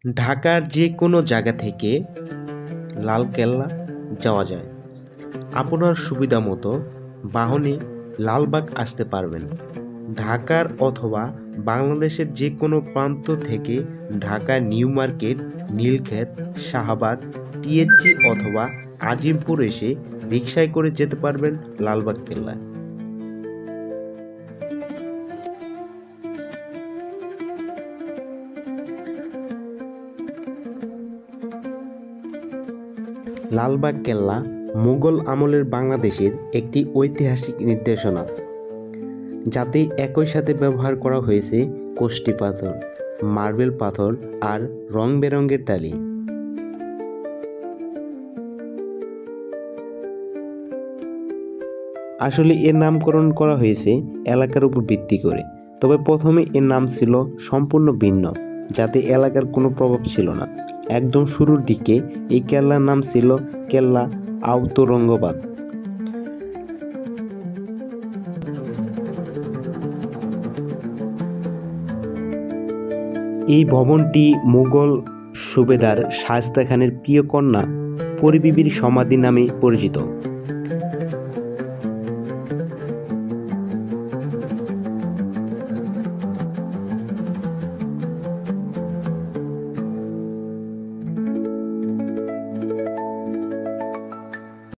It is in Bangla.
ঢাকার যে কোনো জায়গা থেকে লালকেল্লা যাওয়া যায়। আপনার সুবিধা মতো বাহনে লালবাগ আসতে পারবেন। ঢাকার অথবা বাংলাদেশের যে কোনো প্রান্ত থেকে Dhaka new market, Nilkhet, Shahbag, TSG অথবা আজিমপুর এসে রিকশায় করে যেতে পারবেন লালবাগ কেল্লায়। লালবাগ কেল্লা মুঘল আমলের বাংলাদেশের একটি ঐতিহাসিক নির্দেশনা, যাতে একই সাথে ব্যবহার করা হয়েছে কষ্টি পাথর, মার্বেল পাথর আর রং বেরঙের টালি। আসলে এর নামকরণ করা হয়েছে এলাকার উপর ভিত্তি করে, তবে প্রথমে এর নাম ছিল সম্পূর্ণ ভিন্ন, যাতে এলাকার কোনো প্রভাব ছিল না। একদম শুরুর দিকে এই কেল্লার নাম ছিল কেল্লা আওরঙ্গাবাদ। এই ভবনটি মুঘল সুবেদার শায়েস্তা খানের প্রিয় কন্যা পরি বিবির সমাধি নামে পরিচিত।